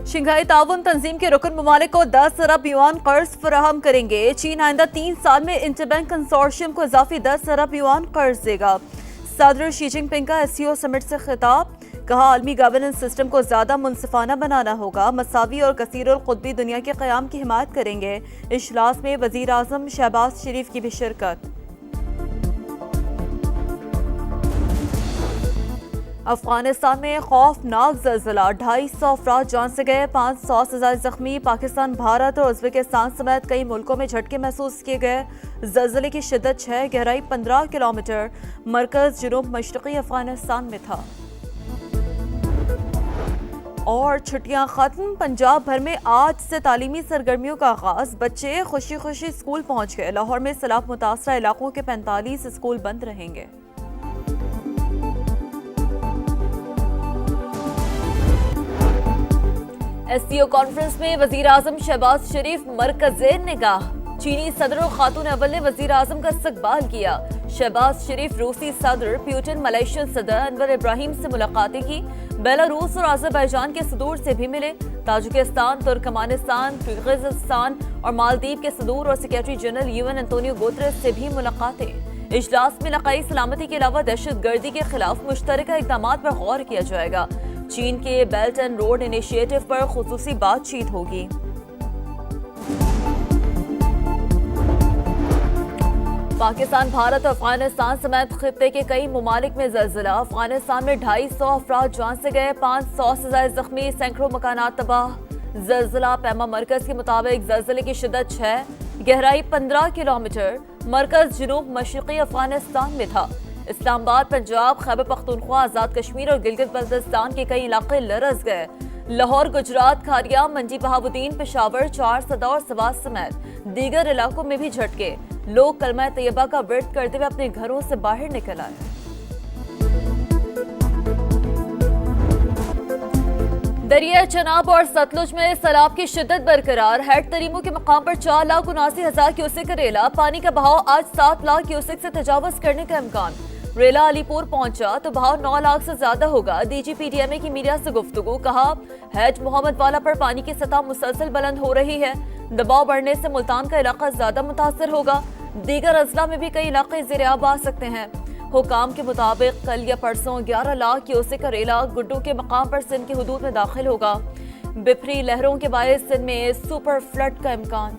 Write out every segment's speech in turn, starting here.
Shanghai ताउन तंजीम के रुकन ममालिक को 10 अरब युआन कर्ज फराहम करेंगे। चीन आइंदा 3 साल में इंटरबैंक कंसोर्शियम को इजाफी 10 अरब युआन कर्ज देगा। सदर शी जिनपिंग का एससीओ समिट से खिताब, कहा आलमी गवर्नेंस सिस्टम को ज्यादा मुनसिफाना बनाना होगा। मसावी और कसीरुल कुतबी दुनिया के क़याम की हिमायत करेंगे। इजलास में वजीर आजम शहबाज शरीफ की भी शिरकत। अफगानिस्तान में खौफनाक ज़लज़ला, 250 अफराद जान से गए, 500 से ज़्यादा जख्मी। पाकिस्तान, भारत और उज़्बेकिस्तान समेत कई मुल्कों में झटके महसूस किए गए। ज़लज़ले की शिद्दत 6, गहराई 15 किलोमीटर। मरकज़ जुनूब मशरक़ी अफगानिस्तान में था। और छुट्टियां खत्म, पंजाब भर में आज से तालीमी सरगर्मियों का आगाज। बच्चे खुशी खुशी स्कूल पहुंच गए। लाहौर में सैलाब मुतासरा इलाकों के 45 स्कूल बंद रहेंगे। एससीओ कॉन्फ्रेंस में वजीर आजम शहबाज शरीफ मरकज़े निगाह। चीनी सदर और खातून अव्वल ने वजीर आजम का इस्तकबाल किया। शहबाज शरीफ रूसी सदर प्यूटिन, मलेशियन सदर अनवर इब्राहिम से मुलाकातें की। बेलारूस और अज़रबैजान के सदूर से भी मिले। ताजिकिस्तान, तुर्कमानिस्तान, किर्गिज़स्तान और मालदीव के सदूर और secretary general UN Antonio Guterres से भी मुलाकातें। इजलास में इलाकाई सलामती के अलावा दहशत गर्दी के खिलाफ मुश्तरका इक़दाम पर गौर किया जाएगा। चीन के बेल्ट एंड रोड इनिशिएटिव पर खुसूसी बातचीत होगी। पाकिस्तान, भारत और अफगानिस्तान समेत खित्ते के कई ममालिक में ज़लज़ला। अफगानिस्तान में 250 अफराद जान से गए, 500 से ज्यादा जख्मी, सैकड़ों मकानात तबाह। ज़लज़ला पैमा मरकज के मुताबिक ज़लज़ले की शिद्दत 6, गहराई 15 किलोमीटर। मरकज जुनूब मशरक़ी अफगानिस्तान में था। इस्लामाबाद, पंजाब, खैबर पख्तूनख्वा, आज़ाद कश्मीर और गिलगित बल्तिस्तान के कई इलाके लरज़ गए। लाहौर, गुजरात, खारिया, मंडी बहाबुद्दीन, पेशावर, चार सदा और सवात समेत दीगर इलाकों में भी झटके। लोग कलमा तैयबा का व्रत करते हुए अपने घरों से बाहर निकल आए। दरिया चनाब और सतलुज में सैलाब की शिद्दत बरकरार। हेड तरीमू के मकाम पर 4,79,000 क्यूसेक रेला। पानी का बहाव आज 7 लाख क्यूसेक से तजावज करने का इम्कान। रेला अलीपुर पहुंचा तो बहाव 9 लाख से ज्यादा होगा। डीजीपीडीएमए की मीडिया से गुफ्तगू, कहा हैज मोहम्मद वाला पर पानी की सतह मुसलसल बुलंद हो रही है। दबाव बढ़ने से मुल्तान का इलाका ज्यादा मुतासर होगा। दीगर अजला में भी कई इलाके ज़ेर-ए-आब आ सकते हैं। हुकाम के मुताबिक कल या परसों 11 लाख क्यूसेक का रेला गुड्डू के मकाम पर सिंध की हुदूद में दाखिल होगा। बिफरी लहरों के बायस सिंध में सुपर फ्लड का इम्कान।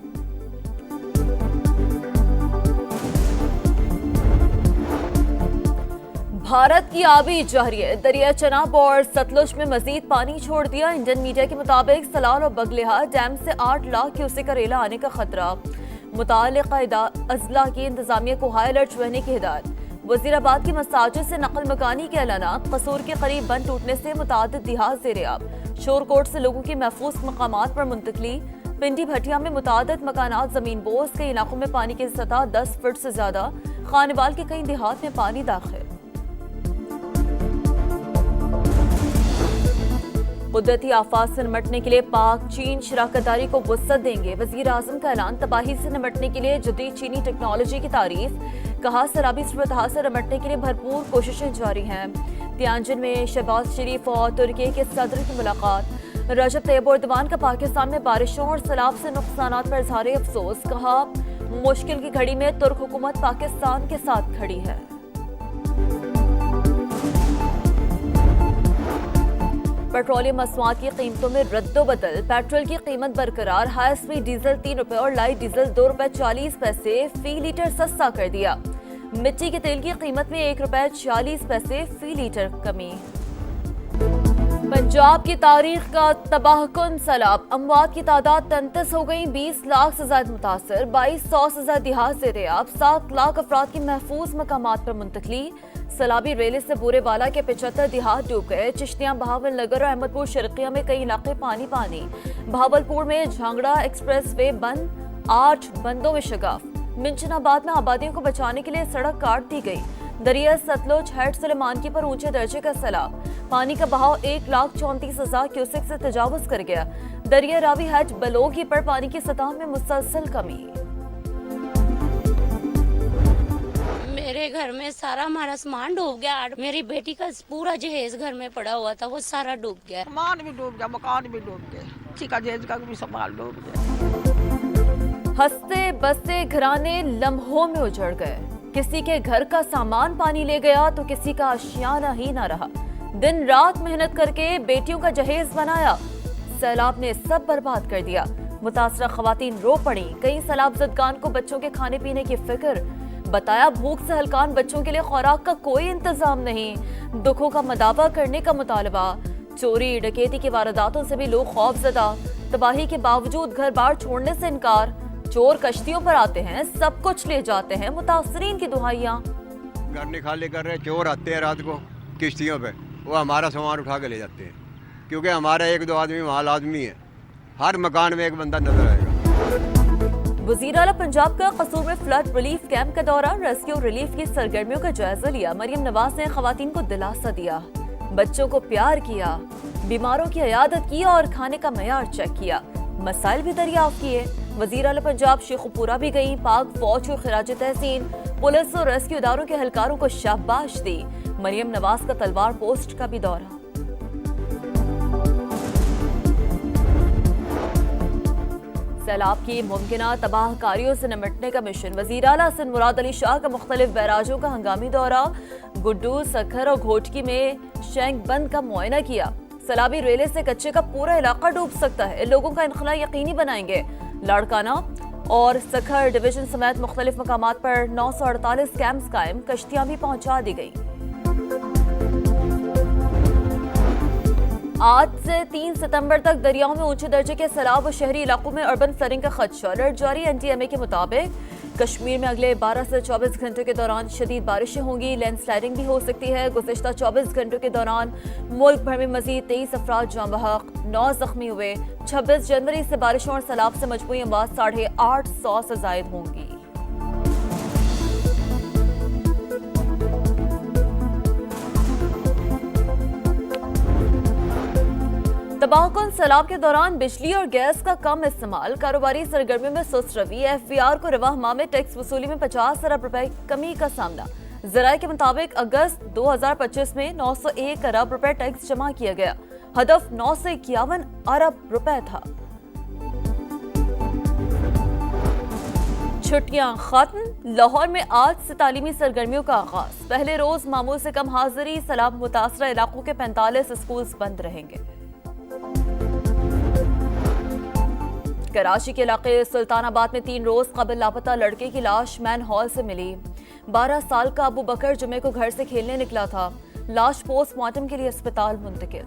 भारत की आबी जारी, दरिया चनाब और सतलुज में मजीद पानी छोड़ दिया। इंडियन मीडिया के मुताबिक सलाल और बगलेहा डैम से 8 लाख क्यूसेक का रेला आने का खतरा। मुताल्लिका अजला की इंतजामिया को हाई अलर्ट रहने की हिदायत। वजीराबाद की मसाजिद से नकल मकानी के ऐलानात। कसूर के करीब बंद टूटने से मुतादिद दिहात ज़ेर-ए-आब। शोरकोट से लोगों की महफूज मकामात पर मुंतकली। पिंडी भटिया में मुतादिद मकानात जमीन बोझ। कई इलाकों में पानी की सतह 10 फुट से ज्यादा। खानेवाल के कई देहात में पानी दाखिल। कुदरती आफात से निमटने के लिए पाक चीन शराकतदारी को वुसअत देंगे। वजीर आजम का ऐलान। तबाही से निमटने के लिए जदीद चीनी टेक्नोलॉजी की तारीफ। कहा सैलाबी सूरत हाल से निमटने के लिए भरपूर कोशिशें जारी हैं। तियानजिन में शहबाज शरीफ और तुर्की के सदर की मुलाकात। रजब तैयब एर्दोगान का पाकिस्तान में बारिशों और सैलाब से नुकसानात पर इजहार अफसोस। कहा मुश्किल की घड़ी में तुर्क हुकूमत पाकिस्तान के साथ खड़ी है। पेट्रोलियम मसनूआत की कीमतों में रद्दोबदल। पेट्रोल की कीमत बरकरार। हाई स्पीड डीजल 3 रुपए और लाइट डीजल 2 रुपए 40 पैसे फी लीटर सस्ता कर दिया। मिट्टी के तेल की कीमत में 1 रुपए 40 पैसे फी लीटर कमी। पंजाब की तारीख का तबाहकुन सैलाब। अमवात की तादाद 33 हो गई। 20 लाख से ज्यादा मुतासर। 2200 से ज्यादा देहात ज़ेर-ए-आब। 7 लाख अफराद की महफूज मकामात पर मुंतकली। सैलाबी रेले से बुरे वाला के 75 देहात डूब गए। चिश्तियां, बहावल नगर और अहमदपुर शर्किया में कई इलाके पानी पानी। बहावलपुर में झांगड़ा एक्सप्रेस वे बंद। 8 बंदों में शगाफ। मिंचनाबाद में आबादियों को बचाने के लिए सड़क काट दी गई। दरिया सतलुज हेड सुलेमानकी पर ऊंचे दर्जे का सैलाब। पानी का बहाव 1,34,000 क्यूसेक से तजावज कर गया। दरिया रावी हेड बलोगी पर पानी की सतह में मुसलसल कमी। मेरे घर में सारा हमारा सामान डूब गया। मेरी बेटी का पूरा जहेज घर में पड़ा हुआ था, वो सारा डूब गया। सामान भी डूब गया, मकान भी डूब गए, किसी का जहेज का भी सामान डूब गया। हंसते बसते घराने लम्हों में उजड़ गए। किसी के घर का सामान पानी ले गया तो किसी का आशियाना ही ना रहा। दिन रात मेहनत करके बेटियों का जहेज बनाया, सैलाब ने सब बर्बाद कर दिया। मुतासरा खवातीन रो पड़ी। कई सैलाब ज़दगान को बच्चों के खाने पीने की फिक्र, बताया भूख से हलकान बच्चों के लिए खुराक का कोई इंतजाम नहीं। दुखों का मदावा करने का मुतालबा। चोरी डकैती की वारदातों से भी लोग खौफजदा। तबाही के बावजूद घर बार छोड़ने से इनकार। चोर कश्तियों पर आते हैं, सब कुछ ले जाते हैं। मुतासरीन की दुहाइयां। घर निकाले कर रहे, चोर आते हैं रात को किश्तियों पे, वो हमारा सामान उठा के ले जाते हैं, क्योंकि हमारा एक दो आदमी वहाँ लाजमी है। हर मकान में एक बंदा नजर आएगा। वज़ीर आला पंजाब का कसूर में फ्लड रिलीफ कैंप का दौरा, रेस्क्यू रिलीफ की सरगर्मियों का जायजा लिया। मरियम नवाज ने खवातीन को दिलासा दिया, बच्चों को प्यार किया, बीमारों की इयादत की और खाने का मयार चेक किया। मसाइल भी दरियाफ्त किए। वज़ीर आला पंजाब शेखुपुरा भी गई। पाक फौज को खिराज तहसीन, पुलिस और रेस्क्यू इदारों के एहलकारों को शाबाश दी। मरियम नवाज का तलवार पोस्ट का भी दौरा। सैलाब की मुमकिना तबाहकारियों से निपटने का मिशन। वज़ीर आला हसन मुराद अली शाह का मुख्तलिफ बैराजों का हंगामी दौरा। गुड्डू, सखर और घोटकी में शैंक बंद का मुआयना किया। सैलाबी रेले से कच्चे का पूरा इलाका डूब सकता है, लोगों का इनखला यकीनी बनाएंगे। लाड़काना और सखर डिवीजन समेत मुख्तलिफ मकामात पर 948 कैंप्स कायम, कश्तियां भी पहुंचा दी गई। आज से 3 सितंबर तक दरियाओं में ऊंचे दर्जे के सैलाब और शहरी इलाकों में अर्बन फ्लडिंग का खदशा। अलर्ट जारी। एनटीएमए के मुताबिक कश्मीर में अगले 12 से 24 घंटों के दौरान शदीद बारिशें होंगी, लैंडस्लाइडिंग भी हो सकती है। गुज़िश्ता 24 घंटों के दौरान मुल्क भर में मजीद 23 अफराद जाँ बहक, 9 जख्मी हुए। 26 जनवरी से बारिशों और सैलाब से मजमूई अमवात 850 से जायद होंगी। तबाहकुन सैलाब के दौरान बिजली और गैस का कम इस्तेमाल, कारोबारी सरगर्मियों में सुस्त रवि। एफबीआर को रवा माह में टैक्स वसूली में 50 अरब रुपए कमी का सामना। ज़राए के मुताबिक अगस्त 2025 में 901 अरब रुपए टैक्स जमा किया गया। हदफ 951 अरब रुपए था। छुट्टियां खत्म। लाहौर में आज से तालीमी सरगर्मियों का आगाज। पहले रोज मामूल से कम हाजिरी। सैलाब मुतासरा इलाकों के 45 स्कूल बंद रहेंगे। कराची के इलाके सुल्तानाबाद में 3 रोज कबल लापता लड़के की लाश मैन हॉल से मिली। 12 साल का अबू बकर जुमे को घर से खेलने निकला था। लाश पोस्टमार्टम के लिए अस्पताल मुंतकिल।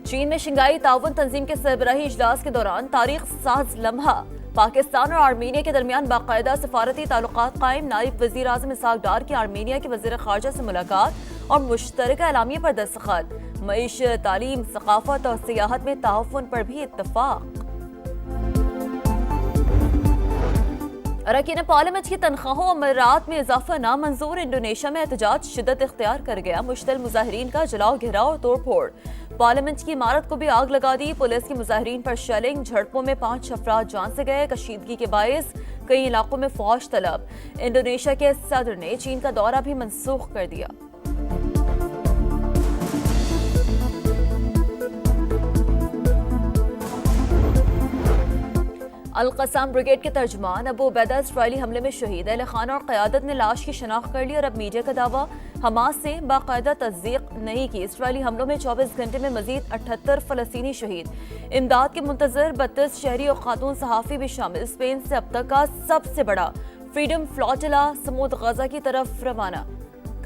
चीन में शंघाई ताउन तंजीम के सरबराही इजलास के दौरान तारीख साज लम्हा। पाकिस्तान और आर्मीनिया के दरमियान बाकायदा सफारती ताल्लुकात कायम। नायब वजीर आज़म इसहाक डार की आर्मीनिया के वजीर खारजा से मुलाकात और मुश्तरका एलामिया पर दस्तखत। मईशत, तालीम, सकाफत और सियाहत में ताउन पर भी इत्तफाक। अरकान पार्लियामेंट की तनख्वाहों और मरात में इजाफा नामंजूर। इंडोनेशिया में एहतजाज शिद्दत इख्तियार कर गया। मुश्तल मुजाहिरीन का जलाओ घिराव और तोड़ फोड़। पार्लियामेंट की इमारत को भी आग लगा दी। पुलिस की मुजाहिरीन पर शेलिंग। झड़पों में 5 अफराद जान से गए। कशीदगी के बायस कई इलाकों में फौज तलब। इंडोनेशिया के सदर ने चीन का दौरा भी मनसूख कर दिया। अल-क़स्साम ब्रिगेड के तर्जमान अबू उबैदा इसराइली हमले में शहीद। अहले खाना और क़यादत ने लाश की शनाख्त कर ली और अब मीडिया का दावा हमास से बाकायदा तस्दीक नहीं की। इसराइली हमलों में 24 घंटे में मजीद 78 फ़लस्तीनी शहीद। इमदाद के मुंतजर 32 शहरी और खातून सहाफ़ी भी शामिल। स्पेन से अब तक का सबसे बड़ा फ्रीडम फ्लोटिला समुद्र गजा की तरफ रवाना।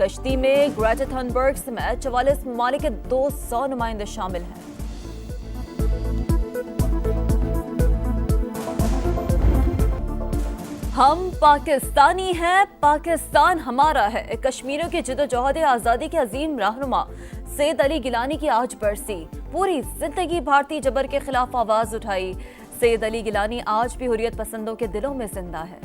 कश्ती में ग्रेटा थनबर्ग समेत 44 ममालिक के 200 नुमाइंदे शामिल हैं। हम पाकिस्तानी हैं, पाकिस्तान हमारा है। कश्मीरियों की जदोजहद आज़ादी के अजीम रहनुमा सैयद अली गिलानी की आज बरसी। पूरी जिंदगी भारतीय जबर के खिलाफ आवाज उठाई। सैयद अली गिलानी आज भी हुर्रियत पसंदों के दिलों में जिंदा है।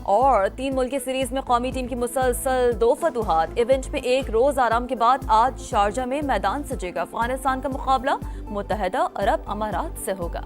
और 3 मुल्की सीरीज में कौमी टीम की मुसलसल 2 फतुहात। इवेंट में 1 रोज आराम के बाद आज शारजा में मैदान सजेगा। अफगानिस्तान का मुकाबला मुत्तहदा अरब अमारात से होगा।